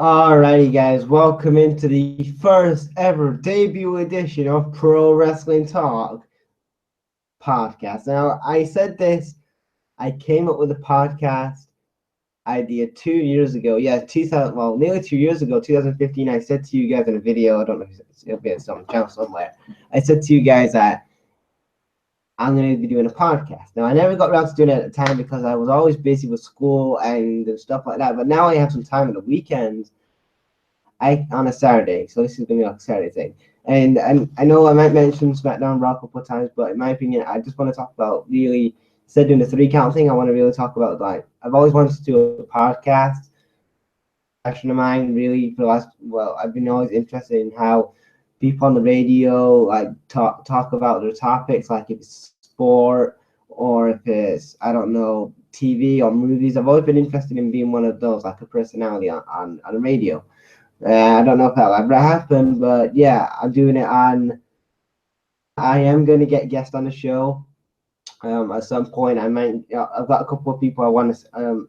Alrighty, guys, welcome into the first ever debut edition of Pro Wrestling Talk podcast. Now, I said this, I came up with a podcast idea 2 years ago. Yeah, 2000, well, nearly 2 years ago, 2015. I said to you guys in a video, I don't know if it'll be on some channel somewhere. I said to you guys that I'm going to be doing a podcast. Now, I never got around to doing it at the time because I was always busy with school and stuff like that. But now I have some time on the weekends. On a Saturday, so this is gonna be like a Saturday thing. And I know I might mention SmackDown Raw a couple of times, but in my opinion, I just want to talk about really instead of doing the 3 count thing, I want to really talk about like I've always wanted to do a podcast. Passion of mine, really, for the last I've been always interested in how people on the radio like talk about their topics, like if it's sport or if it's I don't know TV or movies. I've always been interested in being one of those, like a personality on the radio. I don't know if that'll ever happen, but yeah, I'm doing it on. I am going to get guests on the show. At some point, I might. I've got a couple of people I want to,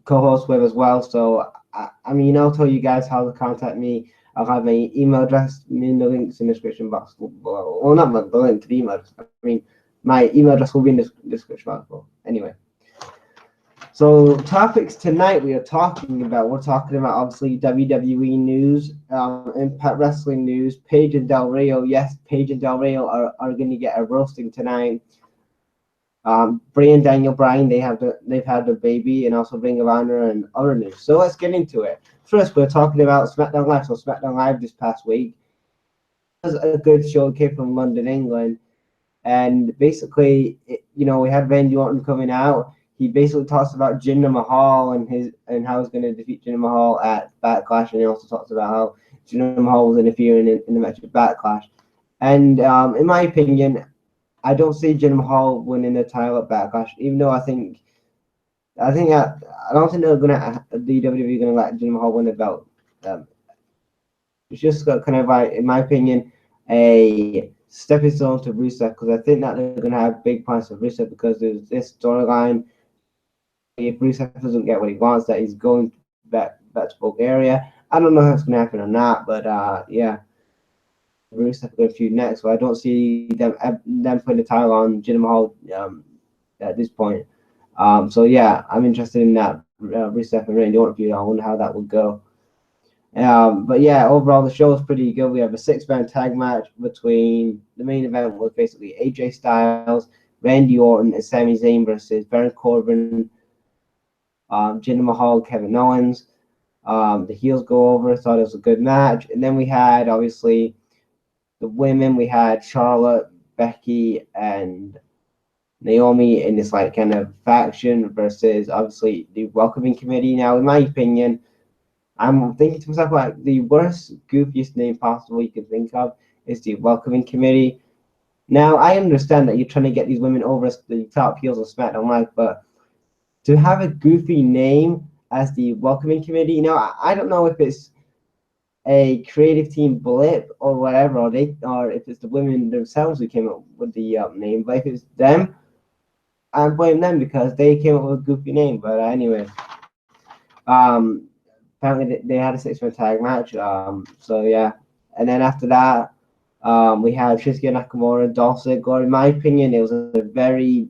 co-host with as well. So I mean, I'll tell you guys how to contact me. I'll have my email address in the links in the description box. Well, not the link to the email. I mean, my email address will be in the description box. Well, anyway. So topics tonight we're talking about obviously WWE news, Impact Wrestling news, Paige and Del Rio. Yes, Paige and Del Rio are going to get a roasting tonight. Bryan, they've had their baby, and also Ring of Honor and other news. So let's get into it. First, we're talking about SmackDown Live. So SmackDown Live this past week was a good show. It came from London, England, and basically, we had Randy Orton coming out. He basically talks about Jinder Mahal and how he's going to defeat Jinder Mahal at Backlash, and he also talks about how Jinder Mahal was interfering in the match at Backlash. And in my opinion, I don't see Jinder Mahal winning the title at Backlash, even though I don't think they're gonna the WWE gonna let Jinder Mahal win the belt. It's just kind of like, in my opinion, a stepping stone to Rusev, because I think that they're gonna have big plans for Rusev because there's this storyline. If Rusev doesn't get what he wants, that he's going back to Bulgaria. I don't know if it's going to happen or not, but yeah, Rusev going to feud next. So I don't see them putting the title on Jinder Mahal at this point. So yeah, I'm interested in that Rusev and Randy Orton feud. I wonder how that would go. But yeah, overall the show is pretty good. We have a 6-man tag match between the main event was basically AJ Styles, Randy Orton, and Sami Zayn versus Baron Corbin, Jinder Mahal, Kevin Owens. The heels go over. Thought it was a good match. And then we had, obviously, the women. We had Charlotte, Becky, and Naomi in this like kind of faction versus, obviously, the Welcoming Committee. Now, in my opinion, I'm thinking to myself, like, the worst, goofiest name possible you can think of is the Welcoming Committee. Now, I understand that you're trying to get these women over as the top heels of SmackDown Live, but to have a goofy name as the Welcoming Committee, I don't know if it's a creative team blip or whatever, or if it's the women themselves who came up with the name. But if it's them, I blame them because they came up with a goofy name. But anyway, apparently they had a 6-man tag match. So yeah, and then after that, we had Shinsuke Nakamura, Dolph Ziggler. In my opinion, it was a very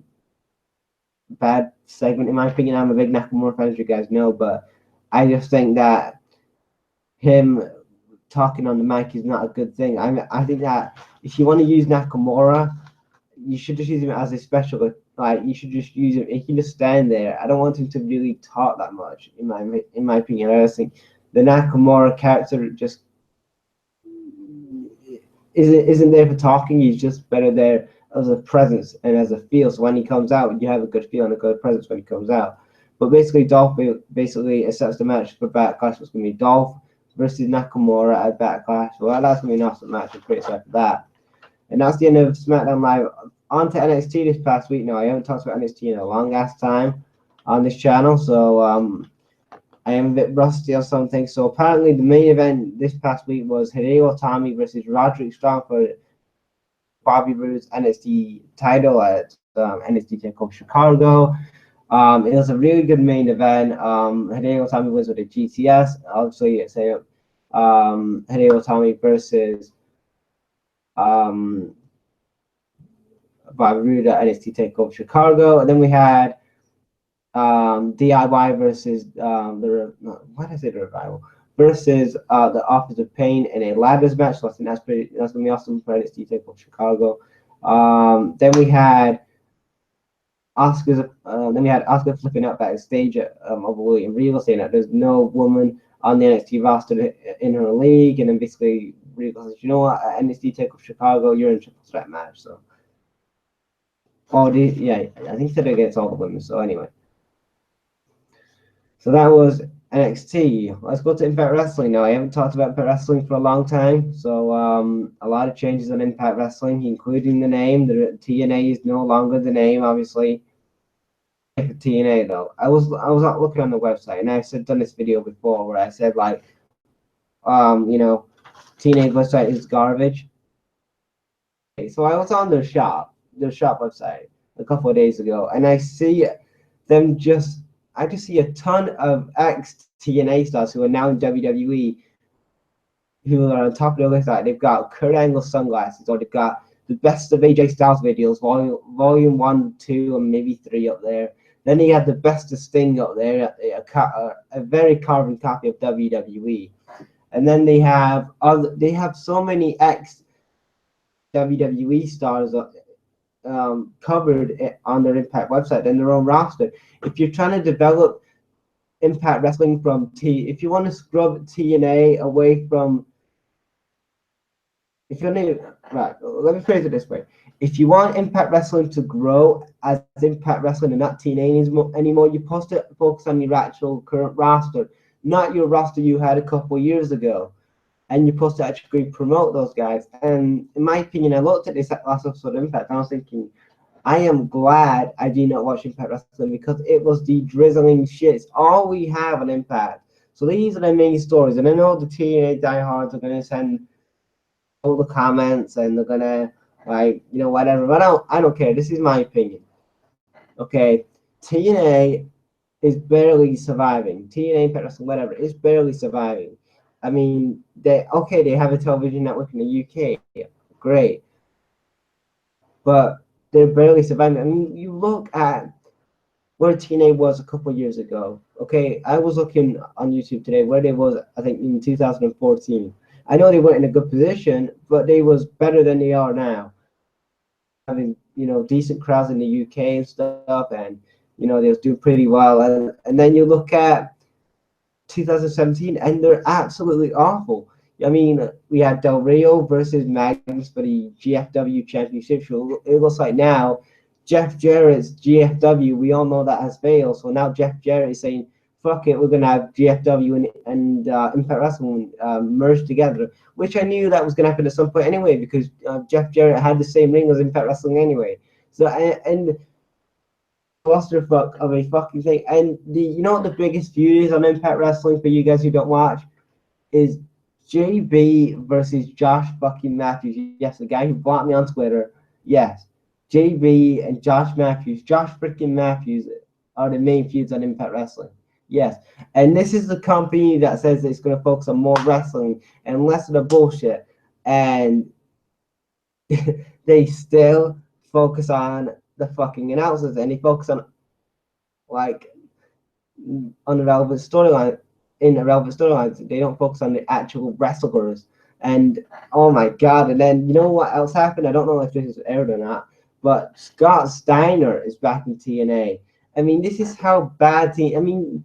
bad segment. In my opinion, I'm a big Nakamura fan, as you guys know, but I just think that him talking on the mic is not a good thing. I think that if you want to use Nakamura, you should just use him as a special. Like, you should just use him. He can just stand there. I don't want him to really talk that much. In my opinion, I just think the Nakamura character just isn't there for talking. He's just better there as a presence and as a feel. So when he comes out, you have a good feel and a good presence when he comes out. But basically, Dolph basically accepts the match for Backlash. It's going to be Dolph versus Nakamura at Backlash. Well, that's going to be an awesome match. I'm pretty excited for that. And that's the end of SmackDown Live. On to NXT this past week. Now, I haven't talked about NXT in a long ass time on this channel, so I am a bit rusty on something. So apparently, the main event this past week was Hideo Itami versus Roderick Strong for Bobby Roode's NXT title at NXT TakeOver Chicago. It was a really good main event. Hideo Itami was with a GTS. Obviously, say Hideo Itami versus um, Barbuda NXT Takeover Chicago, and then we had DIY versus what is it, the Revival versus the Office of Pain in a ladders match. So I think that's gonna be awesome for NXT Takeover Chicago. Then we had Oscar flipping out backstage of William Regal saying that there's no woman on the NXT roster in her league, and then basically Regal says, you know what, NXT Takeover Chicago, you're in a triple threat match. So, yeah, I think he said it against all the women. So anyway. So that was NXT. Let's go to Impact Wrestling now. I haven't talked about Impact Wrestling for a long time. So a lot of changes on Impact Wrestling, including the name. The TNA is no longer the name, obviously. TNA though. I was not looking on the website, and I've done this video before where I said like, TNA website is garbage. Okay, so I was on their shop website a couple of days ago, and I see them I just see a ton of ex-TNA stars who are now in WWE who are on top of the list. Like they've got Kurt Angle sunglasses, or they've got the best of AJ Styles videos, volume 1, 2, and maybe 3 up there. Then you have the best of Sting up there, a very carbon copy of WWE. And then they have so many ex WWE stars covered on their Impact website and their own roster. If you're trying to develop Impact Wrestling if you want to scrub TNA away from, let me phrase it this way. If you want Impact Wrestling to grow as Impact Wrestling and not TNA anymore, you focus on your actual current roster, not your roster you had a couple years ago. And you're supposed to actually promote those guys. And in my opinion, I looked at this last episode of Impact, and I was thinking, I am glad I did not watch Impact Wrestling because it was the drizzling shit. It's all we have on Impact. So these are the main stories. And I know the TNA diehards are going to send all the comments and they're going to, whatever. But I don't care. This is my opinion. Okay. TNA is barely surviving. TNA, Impact Wrestling, whatever, is barely surviving. I mean, they have a television network in the UK, great, but they're barely surviving. I mean, you look at where TNA was a couple of years ago. Okay, I was looking on YouTube today where they was, I think, in 2014. I know they weren't in a good position, but they was better than they are now. Having decent crowds in the UK and stuff, and they was doing pretty well. And then you look at 2017, and they're absolutely awful. I mean, we had Del Rio versus Magnus for the GFW Championship. So it looks like now Jeff Jarrett's GFW, we all know that has failed. So now Jeff Jarrett is saying, fuck it, we're going to have GFW and Impact Wrestling merged together, which I knew that was going to happen at some point anyway, because Jeff Jarrett had the same ring as Impact Wrestling anyway. So, and clusterfuck of a fucking thing. And what the biggest feud is on Impact Wrestling for you guys who don't watch is JB versus Josh fucking Matthews. Yes, the guy who blocked me on Twitter. Yes, JB and Josh Matthews. Josh freaking Matthews are the main feuds on Impact Wrestling. Yes, and this is the company that says it's going to focus on more wrestling and less of the bullshit, and they still focus on the fucking announcers, and they focus on irrelevant storylines. In irrelevant storylines, they don't focus on the actual wrestlers. And oh my god! And then you know what else happened? I don't know if this is aired or not, but Scott Steiner is back in TNA. I mean, this is how bad I mean,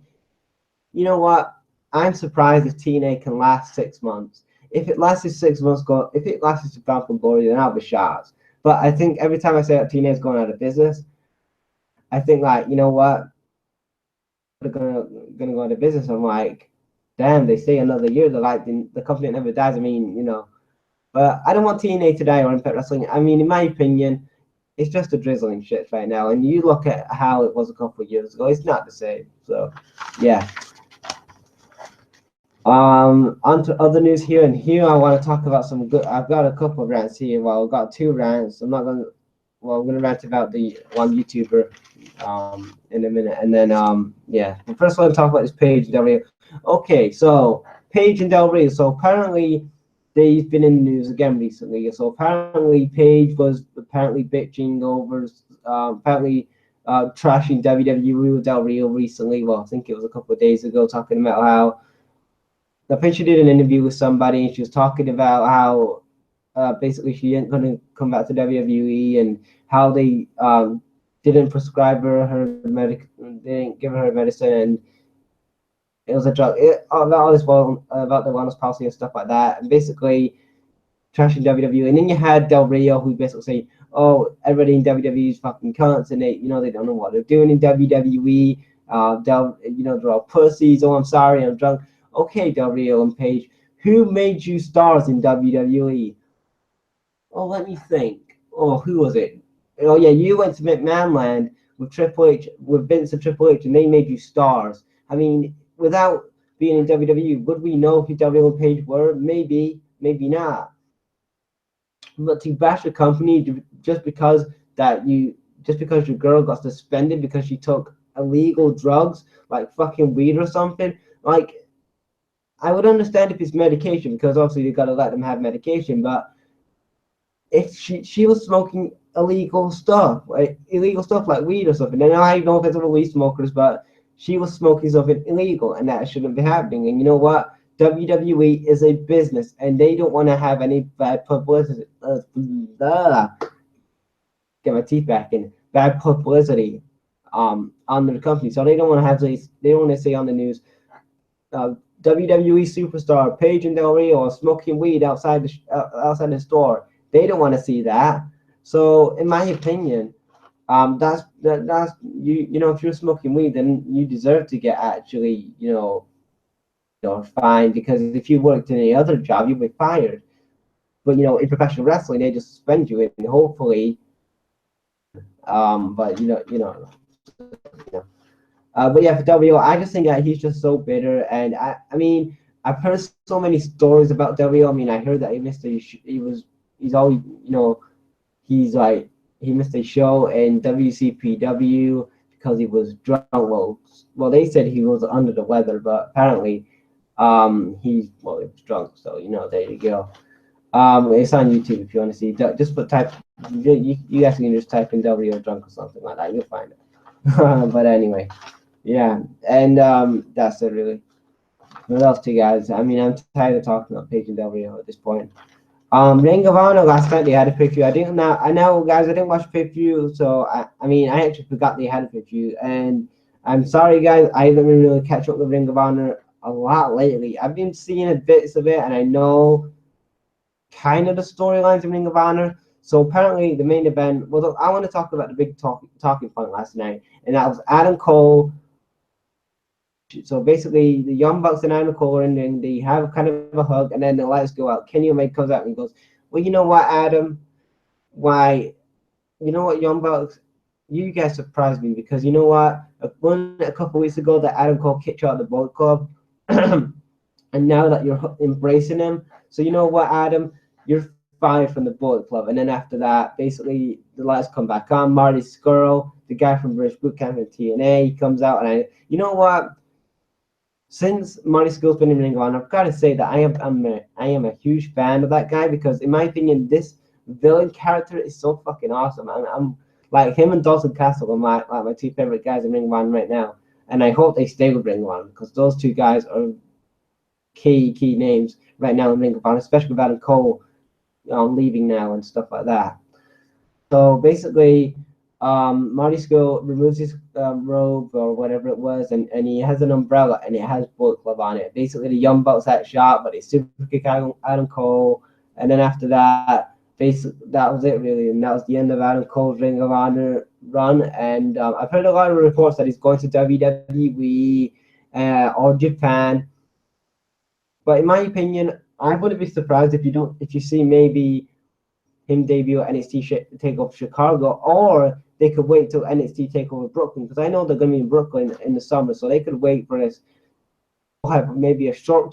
you know what? I'm surprised if TNA can last 6 months. If it lasted 6 months, if it lasted to Falcon Glory, then I'll be shocked. But I think every time I say that TNA is going out of business, I think you know what? They're gonna go out of business. I'm like, damn, they say another year. They're like the company that never dies. I mean, but I don't want TNA to die or Impact Wrestling. I mean, in my opinion, it's just a drizzling shit right now. And you look at how it was a couple of years ago, it's not the same. So, yeah. On to other news here, I want to talk about some good. I've got a couple of rants here. Well, I've got 2 rants. I'm not gonna. well, I'm gonna rant about the one YouTuber in a minute, and then yeah. But first, I want to talk about this Paige Del Rio. Okay, so Paige and Del Rio. So apparently, they've been in the news again recently. So apparently, Paige was apparently bitching over, apparently trashing WWE with Del Rio recently. Well, I think it was a couple of days ago, talking about how I think she did an interview with somebody, and she was talking about how basically she ain't gonna come back to WWE, and how they didn't prescribe her medic, they didn't give her medicine, and it was a drug. About all this, well, about the wellness policy and stuff like that, and basically trashing WWE. And then you had Del Rio, who basically say, "Oh, everybody in WWE is fucking cunts, and they don't know what they're doing in WWE. They're all pussies. Oh, I'm sorry, I'm drunk." Okay, Del Rio and Paige, who made you stars in WWE? Oh, let me think. Oh, who was it? Oh, yeah, you went to McMahon Land with Triple H, with Vince and Triple H, and they made you stars. I mean, without being in WWE, would we know who W and Page were? Maybe, maybe not. But to bash a company just because your girl got suspended because she took illegal drugs like fucking weed or something, like I would understand if it's medication because obviously you gotta let them have medication, but if she was smoking illegal stuff like weed or something. And I don't know if it's other weed smokers, but she was smoking something illegal, and that shouldn't be happening. And you know what? WWE is a business, and they don't want to have any bad publicity. Get my teeth back in. Bad publicity, on their company, so they don't want to have these. They don't want to say on the news, WWE superstar Paige and Del Rio are smoking weed outside the store. They don't want to see that. So, in my opinion, that's you. You know, if you're smoking weed, then you deserve to get actually, fined, because if you worked in any other job, you'd be fired. But in professional wrestling, they just suspend you, and hopefully, but but yeah, for W, I just think that he's just so bitter, and I mean, I've heard so many stories about W. I mean, I heard that he missed he's always, he's like, he missed a show in WCPW because he was drunk. Well, they said he was under the weather, but apparently, he was drunk. So there you go. It's on YouTube if you want to see. Just put type. You guys can just type in W drunk or something like that. You'll find it. But anyway. Yeah, and that's it really. What else to you guys? I mean, I'm tired of talking about Paige and Del Rio at this point. Ring of Honor last night they had a pay-per-view. I know guys, I didn't watch pay-per-view, so I mean I actually forgot they had a pay-per-view, and I'm sorry guys, I haven't really catch up with Ring of Honor a lot lately. I've been seeing bits of it, and I know kind of the storylines in Ring of Honor. So apparently the main event. Well, I want to talk about the big talking point last night, and that was Adam Cole. So basically, the Young Bucks and Adam Cole are in, and they have kind of a hug, and then the lights go out. Kenny Omega comes out and goes, "Well, you know what, Adam? Why? You know what, Young Bucks? You guys surprised me because you know what? A couple weeks ago, that Adam Cole kicked you out of the Bullet Club, and now that you're embracing him, so you know what, Adam? You're fired from the Bullet Club." And then after that, basically, the lights come back on. Marty Scurll, the guy from British Boot Camp and TNA, he comes out, and you know what? Since Marty Scurll's been in Ring of Honor, I've got to say that I am a huge fan of that guy because, in my opinion, this villain character is so fucking awesome. I'm like him and Dalton Castle are my two favorite guys in Ring of Honor right now, and I hope they stay with Ring of Honor because those two guys are key names right now in Ring of Honor, especially with Adam Cole, leaving now and stuff like that. So basically, Marty Scurll removes his robe or whatever it was, and he has an umbrella, and it has Bullet Club on it. Basically, the Young Bucks had shot, but they super kick Adam Cole, and then after that, basically that was it really, and that was the end of Adam Cole's Ring of Honor run. And I've heard a lot of reports that he's going to WWE or Japan, but in my opinion, I wouldn't be surprised if you see maybe him debut at NXT Takeover Chicago, or they could wait till NXT Takeover Brooklyn, because I know they're going to be in Brooklyn in the summer, so they could wait for this. Have maybe a short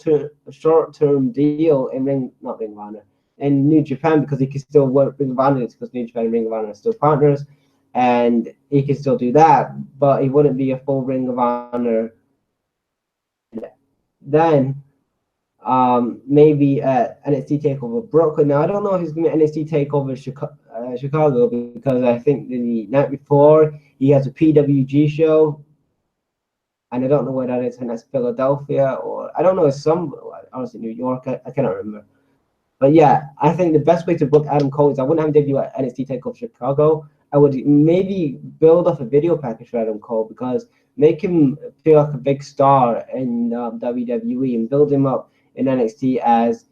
term deal in Ring of Honor, in New Japan because he can still work Ring of Honor because New Japan and Ring of Honor are still partners, and he can still do that, but he wouldn't be a full Ring of Honor. Then maybe NXT Takeover Brooklyn. Now I don't know if he's going to NXT Takeover Chicago because I think the night before he has a PWG show, and I don't know where that is. And that's Philadelphia, or I don't know. It's some honestly New York. I cannot remember. But yeah, I think the best way to book Adam Cole is I wouldn't have him debut at NXT Takeover Chicago. I would maybe build up a video package for Adam Cole because make him feel like a big star in WWE and build him up in NXT as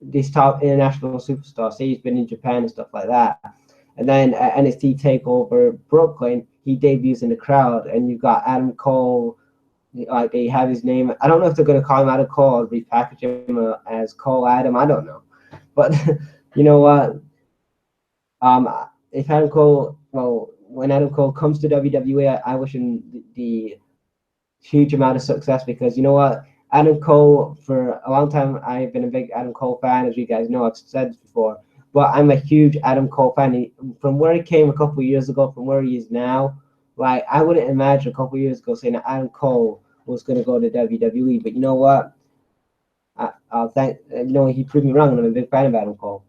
this top international superstar. Say he's been in Japan and stuff like that. And then at NXT Takeover Brooklyn, he debuts in the crowd, and you've got Adam Cole. Like they have his name. I don't know if they're going to call him Adam Cole or repackage him as Cole Adam. I don't know, but you know what? If Adam Cole, well, when Adam Cole comes to WWE, I wish him the huge amount of success because you know what? Adam Cole, for a long time, I've been a big Adam Cole fan, as you guys know. I've said this before, but I'm a huge Adam Cole fan. From where he came a couple of years ago, from where he is now, like I wouldn't imagine a couple of years ago saying that Adam Cole was going to go to WWE. But you know what? I'll thank he proved me wrong, and I'm a big fan of Adam Cole.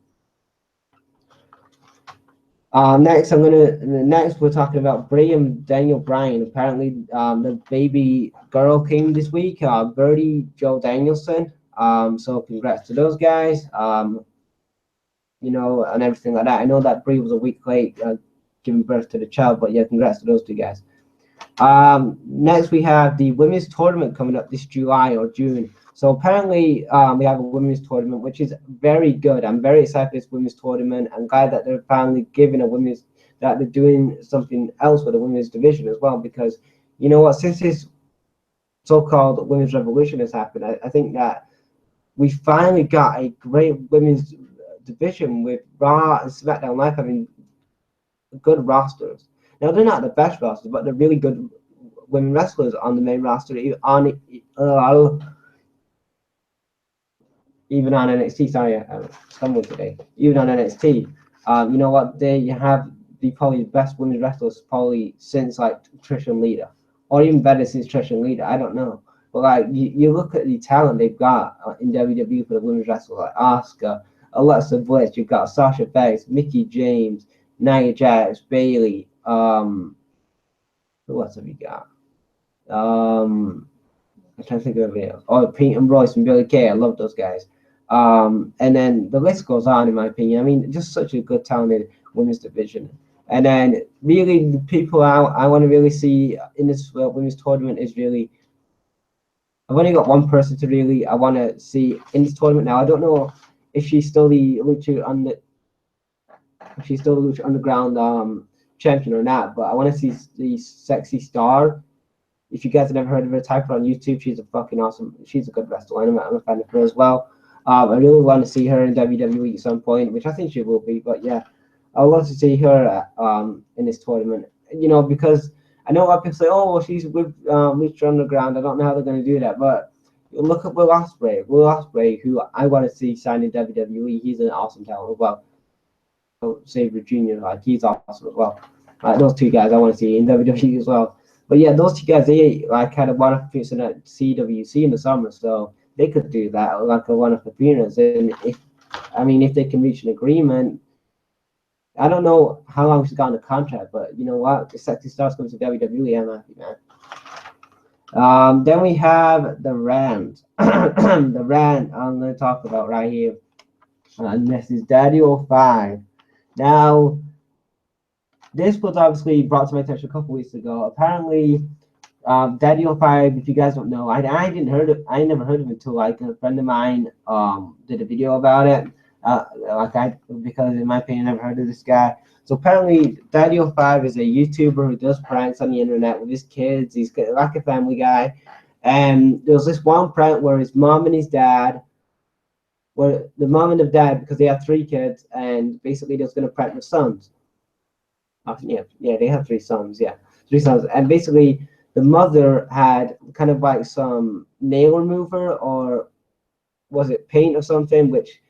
Next we're talking about Daniel Bryan. Apparently, the baby girl came this week, Birdie Joe Danielson. So congrats to those guys. And everything like that. I know that Brie was a week late giving birth to the child, but yeah, congrats to those two guys. Next we have the women's tournament coming up this July or June. So apparently we have a women's tournament, which is very good. I'm very excited for this women's tournament. I'm glad that they're finally giving that they're doing something else with the women's division as well, because you know what, since this so-called women's revolution has happened, I think that we finally got a great women's division with Raw and SmackDown Live having good rosters. Now they're not the best rosters, but they're really good women wrestlers on the main roster. Even on NXT, sorry, I'm stumbling today. Even on NXT, you know what? They have probably the best women's wrestlers probably since like Trish and Lita, or even better since Trish and Lita. I don't know, but like you look at the talent they've got in WWE for the women's wrestlers, like Asuka, Alexa Bliss. You've got Sasha Banks, Mickie James, Nia Jax, Bayley. Who else have you got? I'm trying to think of it. Oh, Peyton Royce and Billie Kay. I love those guys. And then the list goes on, in my opinion. I mean, just such a good, talented women's division. And then really, the people I want to really see in this women's tournament is really. I've only got one person I want to see in this tournament now. I don't know if she's still the Lucha Underground champion or not, but I want to see the Sexy Star. If you guys have never heard of her, type her on YouTube. She's a fucking awesome. She's a good wrestler. I'm a fan of her as well. I really want to see her in WWE at some point, which I think she will be. But yeah, I would love to see her in this tournament. You know, because I know a lot of people say, "Oh, well, she's with Lucha Underground." I don't know how they're going to do that, but look at Will Ospreay. Will Ospreay, who I want to see sign in WWE. He's an awesome talent as well. Sabre Jr. Like he's awesome as well. Those two guys I want to see in WWE as well. But yeah, those two guys, they like had a one-off appearance at CWC in the summer, so they could do that like a one-off appearance. And if they can reach an agreement, I don't know how long she's got on the contract, but you know what? The Sexy Stars comes to WWE, I'm happy, man. Then we have the Rand. The Rand I'm going to talk about right here. And this is Daddy 05. Now, this was obviously brought to my attention a couple weeks ago. Apparently, Daddy 05, if you guys don't know, I never heard of him until like a friend of mine did a video about it. Because in my opinion, I never heard of this guy. So apparently, Daddy 05 is a YouTuber who does pranks on the internet with his kids. He's like a family guy. And there was this one prank where his mom and his dad, where the mom and the dad, because they have 3 kids, and basically they was going to prank their sons. Yeah, they have 3 sons. Yeah, 3 sons, and basically the mother had kind of like some nail remover, or was it paint or something, which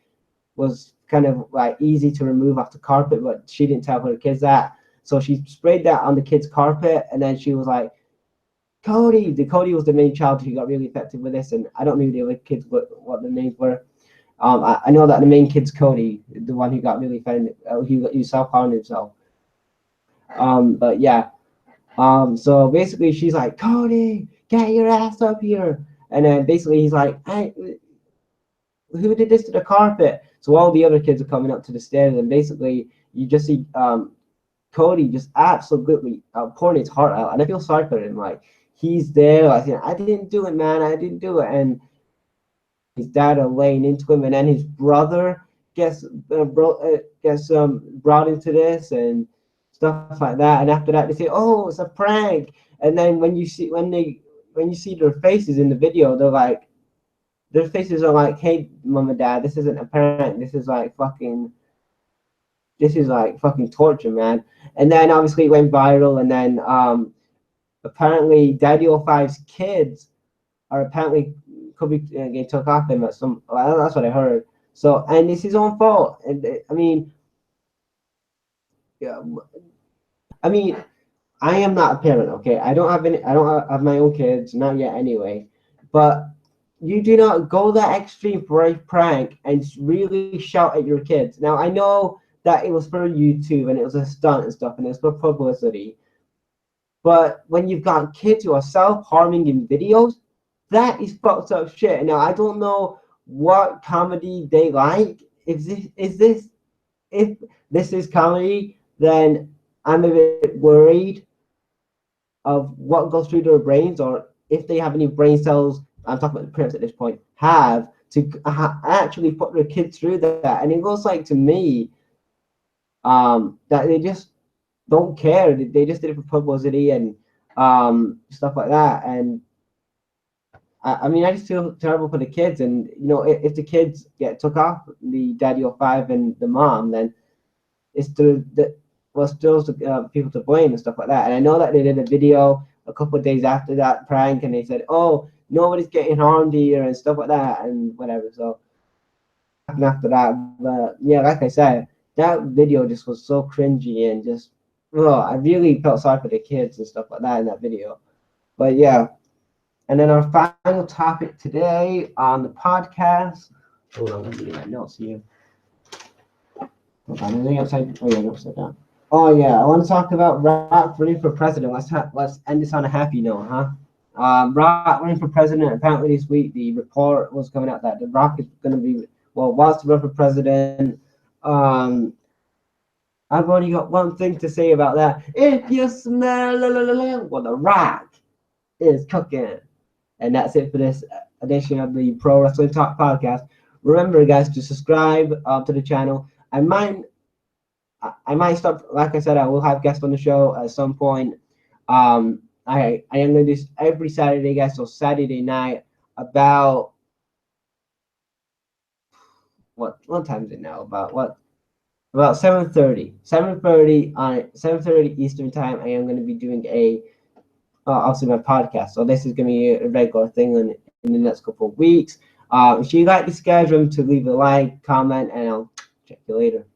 was kind of like easy to remove off the carpet, but she didn't tell her kids that. So she sprayed that on the kids' carpet, and then she was like, Cody. Cody was the main child who got really affected with this, and I don't know the other kids what the names were. I know that the main kid's Cody, the one who got really offended, he self-harmed himself. But yeah. So basically, she's like, Cody, get your ass up here. And then basically, he's like, hey, who did this to the carpet? So all the other kids are coming up to the stairs, and basically, you just see Cody just absolutely pouring his heart out. And I feel sorry for him. Like, he's there, like, I didn't do it, man. I didn't do it. And his dad are laying into him, and then his brother gets brought into this and stuff like that. And after that, they say, "Oh, it's a prank." And then when you see their faces in the video, their faces are like, "Hey, mom and dad, this isn't a prank. This is like fucking torture, man." And then obviously it went viral, and then apparently Daddy 05's kids are apparently could be getting took off him at some. Well, that's what I heard. So, and it's his own fault. And I mean, yeah, I mean, I am not a parent. Okay, I don't have any. I don't have my own kids, not yet, anyway. But you do not go that extreme for a prank and really shout at your kids. Now, I know that it was for YouTube and it was a stunt and stuff, and it's for publicity. But when you've got kids who are self-harming in videos, that is fucked up shit. Now, I don't know what comedy they like. If this is comedy, then I'm a bit worried of what goes through their brains, or if they have any brain cells. I'm talking about the parents at this point, have to actually put their kids through that. And it goes like to me, that they just don't care. They just did it for publicity and stuff like that. And I mean, I just feel terrible for the kids. And you know, if the kids get took off, the Daddy 05 and the mom, then it's still people to blame and stuff like that. And I know that they did a video a couple of days after that prank, and they said, "Oh, nobody's getting harmed here" and stuff like that and whatever. So after that, but yeah, like I said, that video just was so cringy and just, well, I really felt sorry for the kids and stuff like that in that video. But yeah, and then our final topic today on the podcast. Hold on, let me get my notes here. Anything upside? Oh yeah, upside down. Oh yeah, I want to talk about Rock running for president. Let's end this on a happy note, huh? Rock running for president. Apparently this week the report was coming out that the Rock is going to be wants to run for president. I've only got one thing to say about that. If you smell what the Rock is cooking, and that's it for this edition of the Pro Wrestling Talk podcast. Remember, guys, to subscribe to the channel. I might start, like I said, I will have guests on the show at some point. I am going to do this every Saturday, guys. So Saturday night about what time is it now? About 7:30. 7:30 Eastern time. I am going to be doing also my podcast. So this is going to be a regular thing in the next couple of weeks. If you like this, guys, remember to leave a like, comment, and I'll check you later.